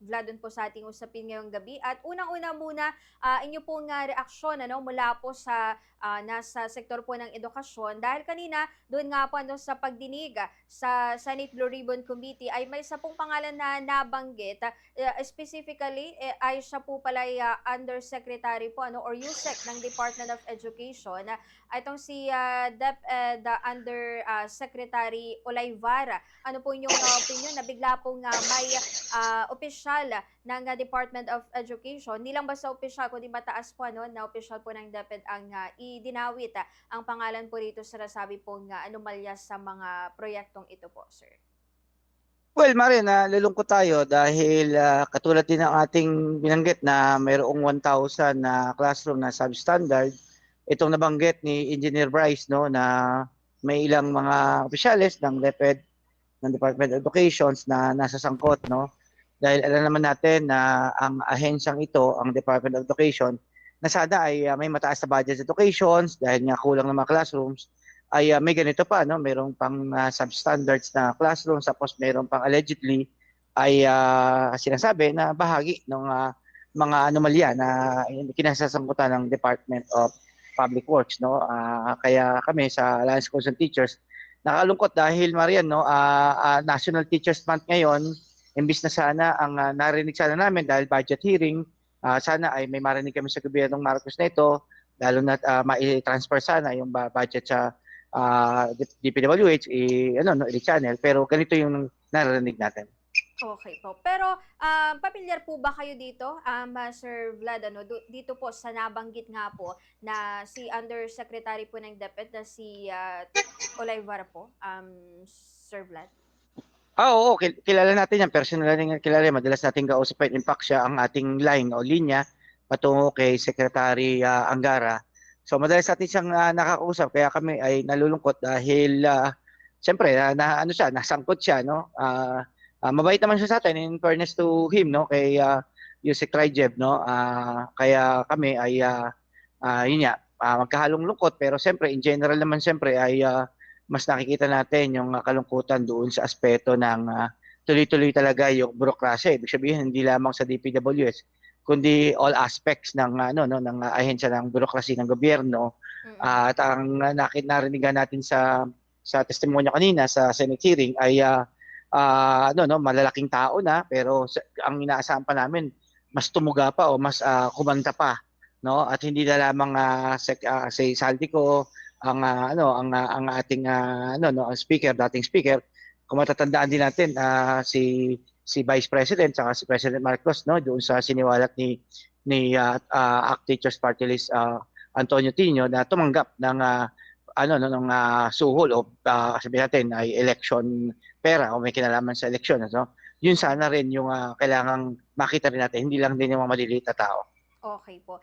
Vlad dun po sa ating usapin ngayong gabi. At unang-una muna, inyo pong reaksyon ano, mula po sa nasa sektor po ng edukasyon. Dahil kanina, doon nga po ano, sa pagdinig sa Senate Blue Ribbon Committee ay may isa pong pangalan na nabanggit. Specifically, ay siya po pala undersecretary po ano, or USEC ng Department of Education. Itong si DepEd Under Secretary Olayvara. Ano po yung opinion na bigla pong may opisyal ng Department of Education, hindi lang basta opisyal, kundi mataas po ano, na opisyal po ng DepEd ang idinawit ang pangalan po dito sa nasabi pong anomalya sa mga proyektong ito po, sir. Well, Mare, nalulungkot tayo dahil katulad din ng ating binanggit na mayroong 1,000 na classroom na substandard. Itong nabanggit ni Engineer Bryce no na may ilang mga opisyales ng DepEd ng Department of Education na nasa sangkot no. Dahil alam naman natin na ang ahensyang ito, ang Department of Education, na sana ay may mataas na budget sa educations dahil nga kulang ng mga classrooms ay may ganito pa no, mayroong pang substandards na classrooms tapos mayroong pang allegedly ay sinasabi na bahagi ng mga anomalya na kinasasangkutan ng Department of Public Works no. Kaya kami sa Alliance Schools and Teachers nakalungkot dahil Marian no, National Teachers Month ngayon, imbis na sana ang narinig sana namin dahil budget hearing, sana ay may marinig kami sa gobyernong Marcos na ito, lalo na mai-transfer sana yung budget sa DPWH, ano, no, channel. Pero ganito yung narinig natin. Okay po. Pero pamilyar po ba kayo dito, Sir Vlad, ano, dito po sa nabanggit nga po na si Undersecretary po ng DepEd na si Olayvara po, Sir Vlad? Oo, kilala natin yan. Personal natin kilala yan. Madalas natin kausapin. In fact, siya ang ating line o linya patungo kay Secretary Angara. So madalas natin siyang nakakausap. Kaya kami ay nalulungkot dahil siyempre, ano siya, nasangkot siya. No? Mabait naman siya sa atin in fairness to him, no? Kay Yusek Trajeb. No? Kaya kami ay, yun nga, magkahalong lungkot. Pero siyempre, in general naman siyempre ay mas nakikita natin yung kalungkutan doon sa aspeto ng tuloy-tuloy talaga yung burokrasya. Ibig sabihin hindi lamang sa DPWS kundi all aspects ng ano no ng ahensya ng burokrasi ng gobyerno. Mm. At ang narinig natin sa testimonya kanina sa Senate hearing ay ano no malalaking tao na pero ang inaasahan pa namin mas tumuga pa o mas kumanta pa no at hindi na lamang si Saldico ang ang ating ano no ang speaker dating speaker kung matatandaan din natin si Vice President saka si President Marcos no doon sa siniwalat ni ACT Teachers Party List Antonio Tino na tumanggap ng ano no ng suhol o sabihin natin ay election pera o may kinalaman sa eleksyon no yun sana rin yung kailangang makita rin natin hindi lang din yung mga maliliit na tao. Okay po.